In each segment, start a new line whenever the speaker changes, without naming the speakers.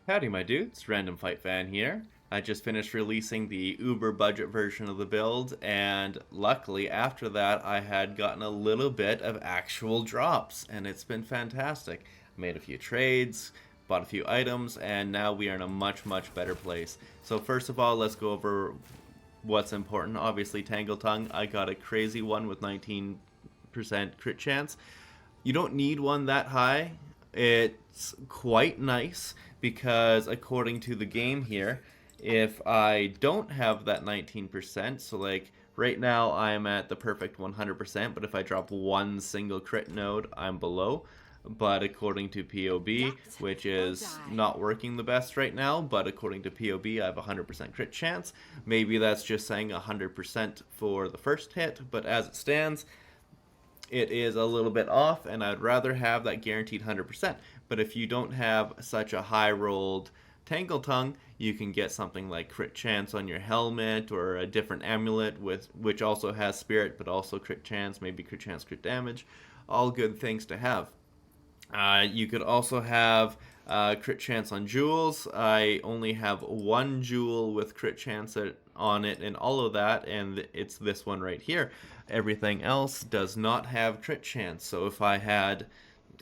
Howdy, my dudes. Random Fight Fan here. I just finished releasing the uber budget version of the build, and luckily after that I had gotten a little bit of actual drops, and it's been fantastic. I made a few trades, bought a few items, and now we are in a much, much better place. So first of all, let's go over what's important. Obviously, Tangle Tongue, I got a crazy one with 19% crit chance. You don't need one that high. It's quite nice because according to the game here, if I don't have that 19%, so like right now I'm at the perfect 100%, but if I drop one single crit node, I'm below. But according to POB, which is not working the best right now, but according to POB, I have a 100% crit chance. Maybe that's just saying 100% for the first hit, but as it stands, it is a little bit off, and I'd rather have that guaranteed 100%. But if you don't have such a high rolled Tangle Tongue, you can get something like Crit Chance on your helmet, or a different amulet with which also has Spirit but also Crit Chance, maybe Crit Chance, Crit Damage. All good things to have. You could also have crit chance on jewels. I only have one jewel with crit chance on it and all of that, and it's this one right here. Everything else does not have crit chance. So if I had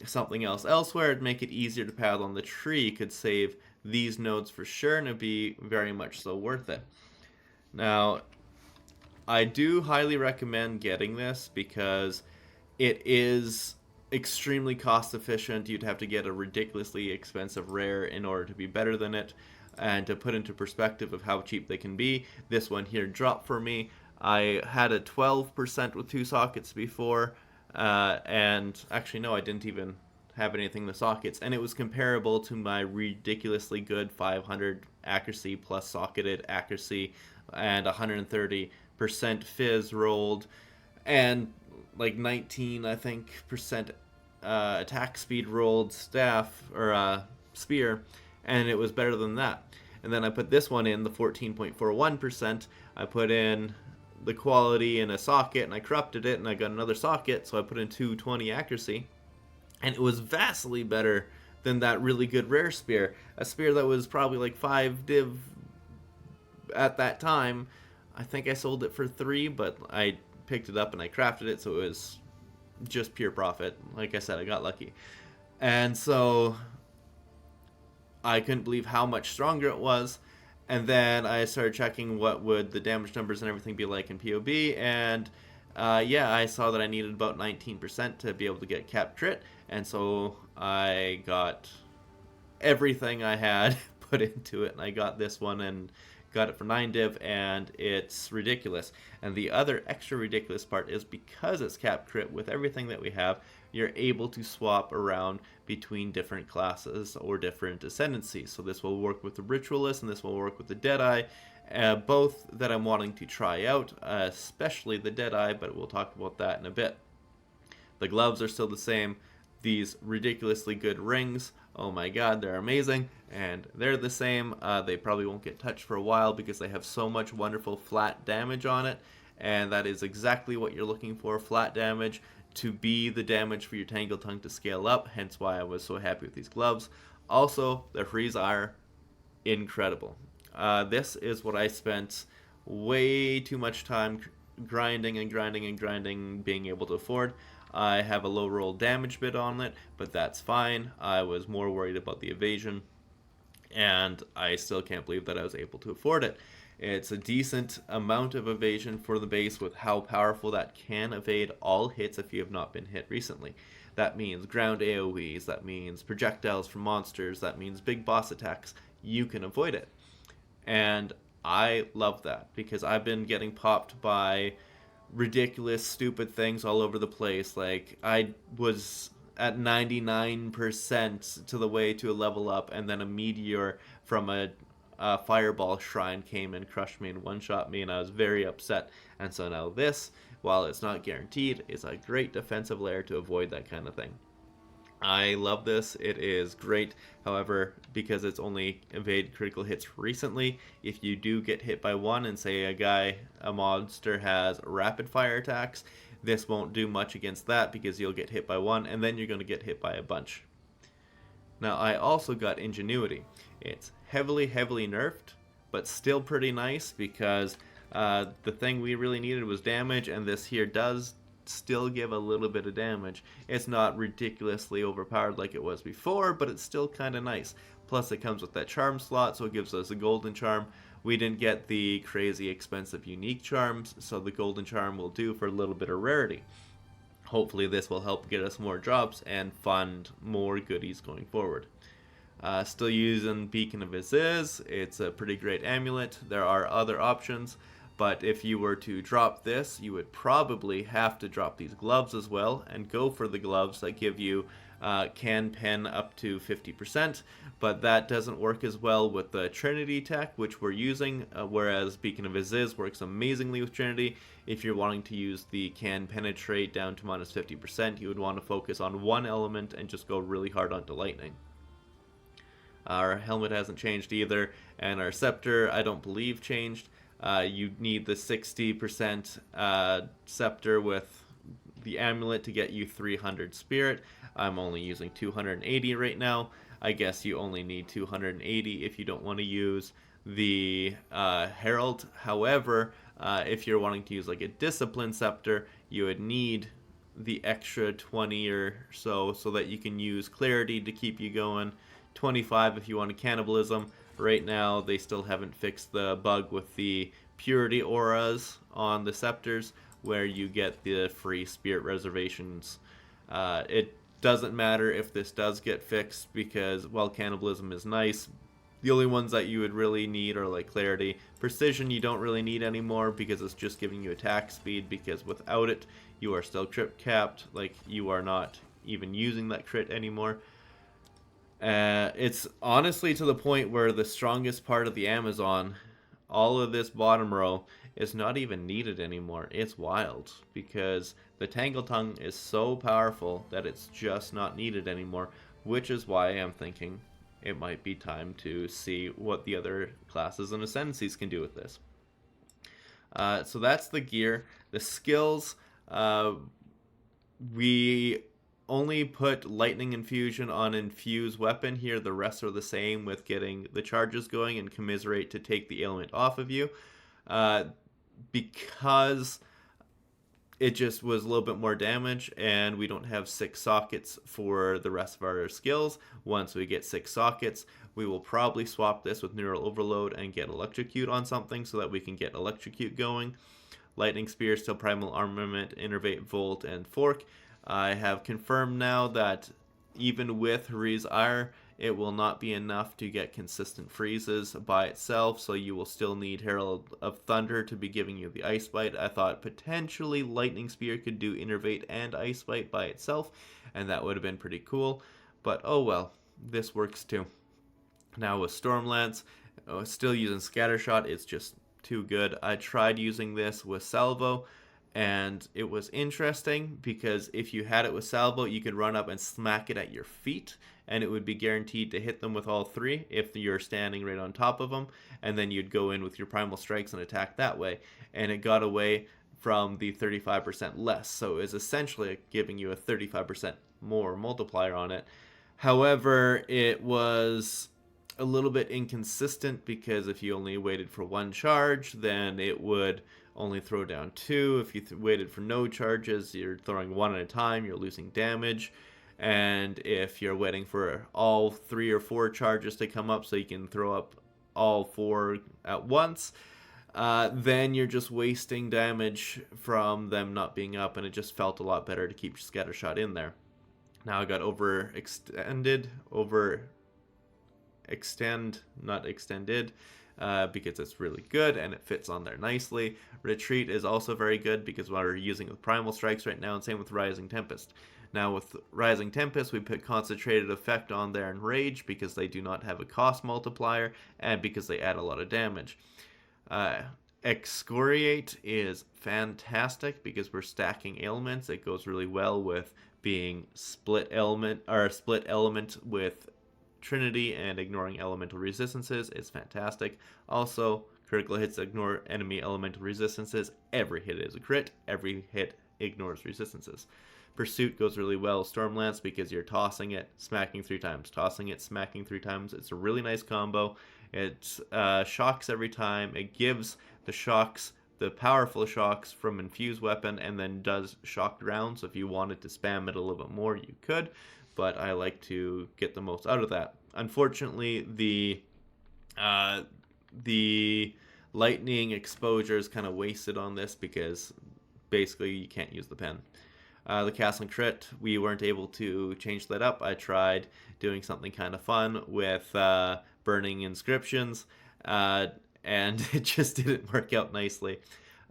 something else elsewhere, it'd make it easier to path on the tree. Could save these nodes for sure, and it'd be very much so worth it. Now, I do highly recommend getting this because it is extremely cost efficient. You'd have to get a ridiculously expensive rare in order to be better than it. And to put into perspective of how cheap they can be, this one here dropped for me. I had a 12% with two sockets before, and actually, no, I didn't even have anything in the sockets, and it was comparable to my ridiculously good 500 accuracy plus socketed accuracy and 130% fizz rolled, and like 19, I think, percent attack speed rolled staff or spear, and it was better than that. And then I put this one in, the 14.41%. I put in the quality in a socket, and I corrupted it, and I got another socket, so I put in 220 accuracy, and it was vastly better than that really good rare spear. A spear that was probably like 5 div at that time. I think I sold it for 3, but I picked it up and I crafted it, so it was just pure profit. Like I said, I got lucky. And so I couldn't believe how much stronger it was. And then I started checking what would the damage numbers and everything be like in POB, and yeah, I saw that I needed about 19% to be able to get cap crit, and so I got everything I had put into it, and I got this one and got it for 9 div, and it's ridiculous. And the other extra ridiculous part is because it's cap crit with everything that we have, you're able to swap around between different classes or different ascendancies. So this will work with the Ritualist and this will work with the Deadeye, both that I'm wanting to try out, especially the Deadeye, but we'll talk about that in a bit. The gloves are still the same. These ridiculously good rings, oh my god, they're amazing, and they're the same. They probably won't get touched for a while because they have so much wonderful flat damage on it, and that is exactly what you're looking for, flat damage, to be the damage for your Tangle Tongue to scale up, hence why I was so happy with these gloves. Also, their freeze are incredible. This is what I spent way too much time grinding and grinding and grinding, being able to afford. I have a low roll damage bit on it, but that's fine. I was more worried about the evasion, and I still can't believe that I was able to afford it. It's a decent amount of evasion for the base with how powerful that can evade all hits if you have not been hit recently. That means ground AoEs, that means projectiles from monsters, that means big boss attacks. You can avoid it. And I love that because I've been getting popped by ridiculous, stupid things all over the place. Like, I was at 99% to the way to a level up, and then a meteor from a fireball shrine came and crushed me and one-shot me, and I was very upset. And so now this, while it's not guaranteed, is a great defensive layer to avoid that kind of thing. I love this. It is great. However, because it's only evade critical hits recently, if you do get hit by one and say a monster has rapid fire attacks, this won't do much against that because you'll get hit by one and then you're going to get hit by a bunch. Now I also got Ingenuity. It's heavily nerfed, but still pretty nice because the thing we really needed was damage, and this here does still give a little bit of damage. It's not ridiculously overpowered like it was before, but it's still kind of nice. Plus it comes with that charm slot, so it gives us a golden charm. We didn't get the crazy expensive unique charms, so the golden charm will do for a little bit of rarity. Hopefully this will help get us more drops and fund more goodies going forward. Still using Beacon of Aziz. It's a pretty great amulet. There are other options, but if you were to drop this, you would probably have to drop these gloves as well and go for the gloves that give you can pen up to 50%, but that doesn't work as well with the Trinity tech, which we're using, whereas Beacon of Aziz works amazingly with Trinity. If you're wanting to use the can penetrate down to minus 50%, you would want to focus on one element and just go really hard onto lightning. Our helmet hasn't changed either, and our scepter I don't believe changed. You need the 60% scepter with the amulet to get you 300 spirit. I'm only using 280 right now. I guess you only need 280 if you don't want to use the herald. However, if you're wanting to use like a discipline scepter, you would need the extra 20 or so that you can use clarity to keep you going. 25 if you want a cannibalism. Right now they still haven't fixed the bug with the purity auras on the scepters where you get the free spirit reservations. It doesn't matter if this does get fixed because while cannibalism is nice, the only ones that you would really need are like clarity. Precision you don't really need anymore because it's just giving you attack speed, because without it you are still crit capped, like you are not even using that crit anymore. It's honestly to the point where the strongest part of the Amazon, all of this bottom row, is not even needed anymore. It's wild because the Tangle Tongue is so powerful that it's just not needed anymore, which is why I'm thinking it might be time to see what the other classes and ascendancies can do with this. So that's the gear. The skills, we only put lightning infusion on infuse weapon here. The rest are the same, with getting the charges going and commiserate to take the ailment off of you. Because it just was a little bit more damage and we don't have 6 sockets for the rest of our skills. Once we get 6 sockets, we will probably swap this with neural overload and get electrocute on something so that we can get electrocute going. Lightning spear, still primal armament, innervate, volt, and fork. I have confirmed now that even with Hari's Ire, it will not be enough to get consistent freezes by itself, so you will still need Herald of Thunder to be giving you the Ice Bite. I thought potentially Lightning Spear could do Innervate and Ice Bite by itself, and that would have been pretty cool, but oh well, this works too. Now with Stormlance, still using Scattershot, it's just too good. I tried using this with Salvo, and it was interesting because if you had it with Salvo, you could run up and smack it at your feet, and it would be guaranteed to hit them with all 3 if you're standing right on top of them, and then you'd go in with your primal strikes and attack that way, and it got away from the 35% less, so it was essentially giving you a 35% more multiplier on it. However, it was a little bit inconsistent because if you only waited for 1 charge, then it would only throw down 2. If you waited for no charges, you're throwing 1 at a time, you're losing damage. And if you're waiting for all 3 or 4 charges to come up so you can throw up all 4 at once, then you're just wasting damage from them not being up, and it just felt a lot better to keep Scattershot in there. Now I got not extended, because it's really good and it fits on there nicely. Retreat is also very good because we're using with Primal Strikes right now, and same with Rising Tempest. Now with Rising Tempest, we put Concentrated Effect on there and Rage because they do not have a cost multiplier and because they add a lot of damage. Excoriate is fantastic because we're stacking ailments. It goes really well with being split element with Trinity and ignoring elemental resistances. Is fantastic. Also, critical hits ignore enemy elemental resistances. Every hit is a crit. Every hit ignores resistances. Pursuit goes really well. Stormlance because you're tossing it, smacking 3 times, tossing it, smacking 3 times. It's a really nice combo. It shocks every time. It gives the shocks, the powerful shocks from infused weapon, and then does shocked rounds. So if you wanted to spam it a little bit more, you could, but I like to get the most out of that. Unfortunately, the lightning exposure is kind of wasted on this because basically you can't use the pen. The castle crit, we weren't able to change that up. I tried doing something kind of fun with burning inscriptions, and it just didn't work out nicely.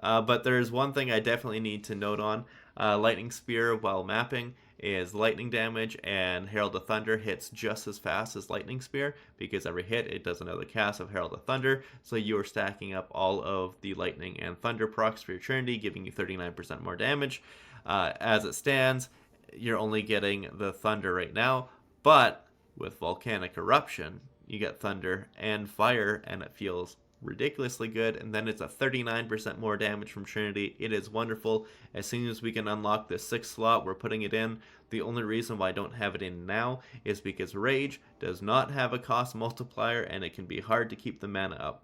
But there's one thing I definitely need to note on. Lightning Spear while mapping is lightning damage, and Herald of Thunder hits just as fast as Lightning Spear because every hit it does another cast of Herald of Thunder, so you are stacking up all of the lightning and thunder procs for your Trinity, giving you 39% more damage. As it stands, you're only getting the thunder right now, but with Volcanic Eruption, you get thunder and fire, and it feels ridiculously good. And then it's a 39% more damage from Trinity. It is wonderful. As soon as we can unlock the 6th slot, we're putting it in. The only reason why I don't have it in now is because Rage does not have a cost multiplier, and it can be hard to keep the mana up.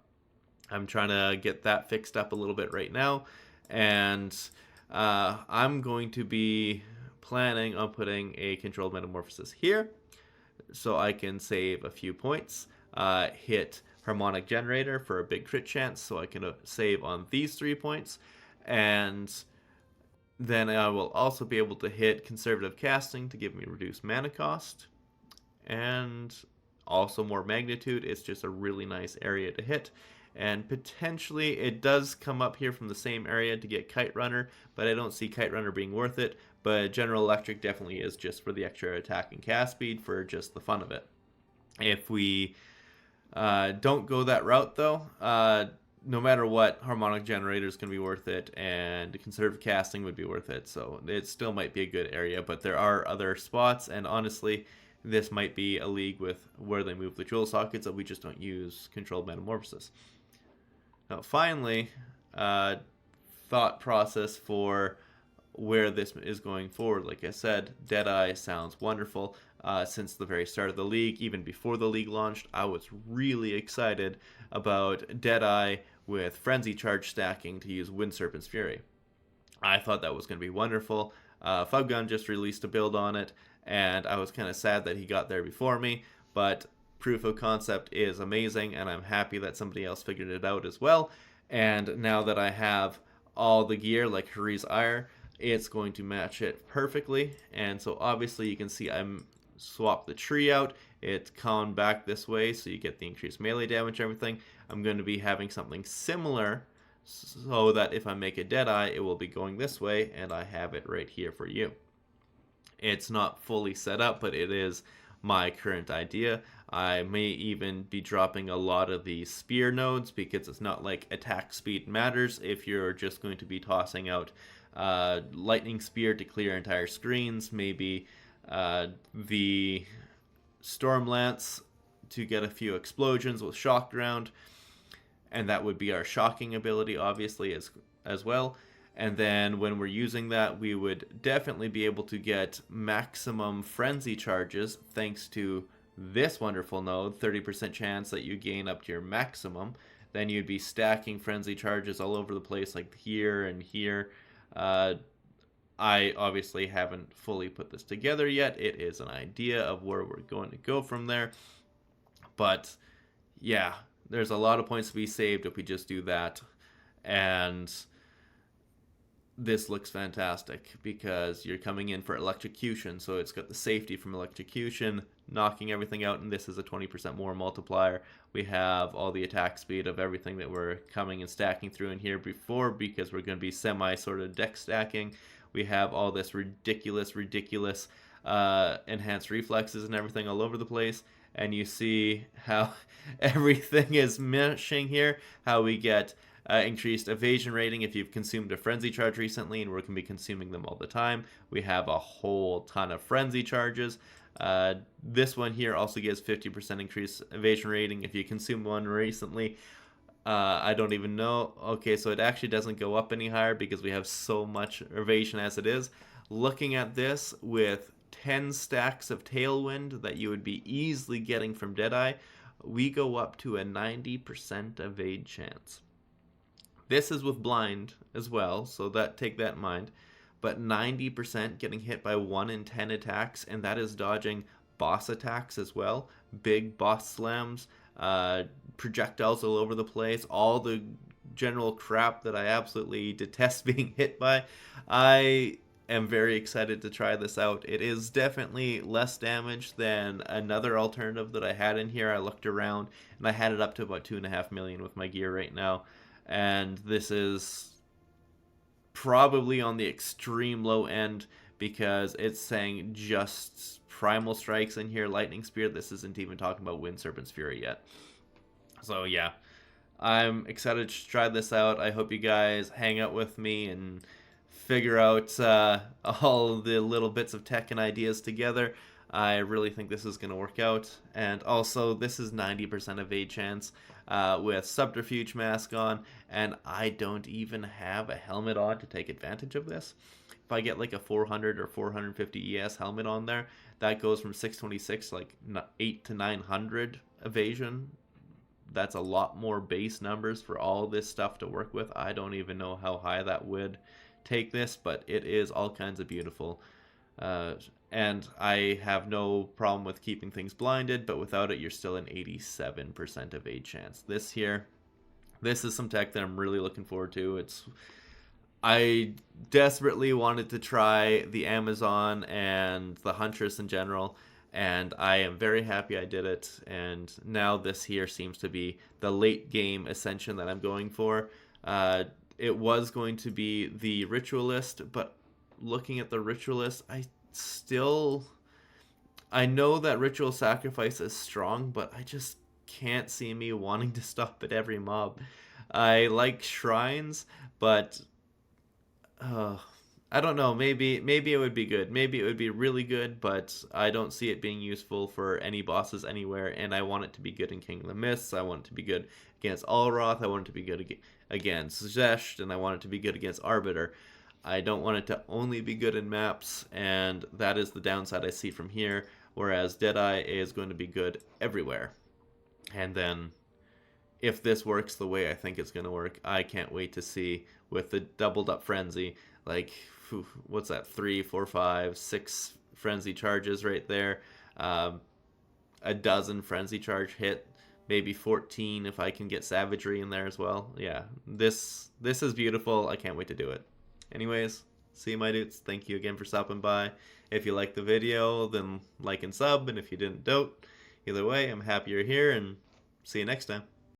I'm trying to get that fixed up a little bit right now, and I'm going to be planning on putting a Controlled Metamorphosis here so I can save a few points, hit Harmonic Generator for a big crit chance so I can save on these 3 points, and then I will also be able to hit Conservative Casting to give me reduced mana cost, and also more magnitude. It's just a really nice area to hit. And potentially it does come up here from the same area to get Kite Runner, but I don't see Kite Runner being worth it. But General Electric definitely is, just for the extra attack and cast speed, for just the fun of it. If we don't go that route though, no matter what, Harmonic Generator is going to be worth it, and Conservative Casting would be worth it. So it still might be a good area, but there are other spots, and honestly, this might be a league with where they move the jewel sockets that we just don't use Controlled Metamorphosis. Now, finally, thought process for where this is going forward. Like I said, Deadeye sounds wonderful. Since the very start of the league, even before the league launched, I was really excited about Deadeye with Frenzy Charge stacking to use Wind Serpent's Fury. I thought that was going to be wonderful. Fubgun just released a build on it, and I was kind of sad that he got there before me, but proof of concept is amazing, and I'm happy that somebody else figured it out as well. And now that I have all the gear like Hari's Ire, it's going to match it perfectly. And so obviously you can see I'm swapped the tree out. It's gone back this way, so you get the increased melee damage and everything. I'm going to be having something similar so that if I make a Deadeye, it will be going this way, and I have it right here for you. It's not fully set up, but it is my current idea. I may even be dropping a lot of the spear nodes because it's not like attack speed matters if you're just going to be tossing out lightning spear to clear entire screens, maybe the Stormlance to get a few explosions with shocked round, and that would be our shocking ability obviously as well. And then when we're using that, we would definitely be able to get maximum frenzy charges thanks to this wonderful node, 30% chance that you gain up to your maximum. Then you'd be stacking frenzy charges all over the place, like here and here. I obviously haven't fully put this together yet. It is an idea of where we're going to go from there. But yeah, there's a lot of points to be saved if we just do that. And this looks fantastic because you're coming in for electrocution, so it's got the safety from electrocution, knocking everything out, and this is a 20% more multiplier. We have all the attack speed of everything that we're coming and stacking through in here before, because we're going to be semi sort of deck stacking. We have all this ridiculous enhanced reflexes and everything all over the place, and you see how everything is meshing here, how we get increased evasion rating if you've consumed a frenzy charge recently, and we're going to be consuming them all the time. We have a whole ton of frenzy charges. This one here also gives 50% increased evasion rating if you consume one recently. I don't even know. Okay, so it actually doesn't go up any higher because we have so much evasion as it is. Looking at this with 10 stacks of Tailwind that you would be easily getting from Deadeye, we go up to a 90% evade chance. This is with blind as well, so take that in mind. But 90% getting hit by 1 in 10 attacks, and that is dodging boss attacks as well. Big boss slams, projectiles all over the place, all the general crap that I absolutely detest being hit by. I am very excited to try this out. It is definitely less damage than another alternative that I had in here. I looked around and I had it up to about 2.5 million with my gear right now. And this is probably on the extreme low end because it's saying just Primal Strikes in here, Lightning Spear. This isn't even talking about Wind Serpent's Fury yet. So yeah, I'm excited to try this out. I hope you guys hang out with me and figure out all the little bits of tech and ideas together. I really think this is going to work out. And also, this is 90% evade chance with Subterfuge Mask on, and I don't even have a helmet on to take advantage of this. If I get like a 400 or 450 ES helmet on there, that goes from 626 like 8 to 900 evasion. That's a lot more base numbers for all this stuff to work with. I don't even know how high that would take this, but it is all kinds of beautiful. And I have no problem with keeping things blinded, but without it, you're still an 87% evade chance. This is some tech that I'm really looking forward to. I desperately wanted to try the Amazon and the Huntress in general, and I am very happy I did it. And now this here seems to be the late game ascension that I'm going for. It was going to be the Ritualist, but looking at the Ritualist, I know that Ritual Sacrifice is strong, but I just can't see me wanting to stop at every mob. I like Shrines, but I don't know. Maybe it would be good. Maybe it would be really good, but I don't see it being useful for any bosses anywhere. And I want it to be good in King of the Mists. I want it to be good against Alroth. I want it to be good against Zesht, and I want it to be good against Arbiter. I don't want it to only be good in maps, and that is the downside I see from here. Whereas Deadeye is going to be good everywhere. And then, if this works the way I think it's going to work, I can't wait to see with the doubled up frenzy, like, what's that, 3, 4, 5, 6 frenzy charges right there, a dozen frenzy charge hit, maybe 14 if I can get savagery in there as well. Yeah, this is beautiful. I can't wait to do it. Anyways, see you, my dudes. Thank you again for stopping by. If you liked the video, then like and sub, and if you didn't, don't. Either way, I'm happy you're here, and see you next time.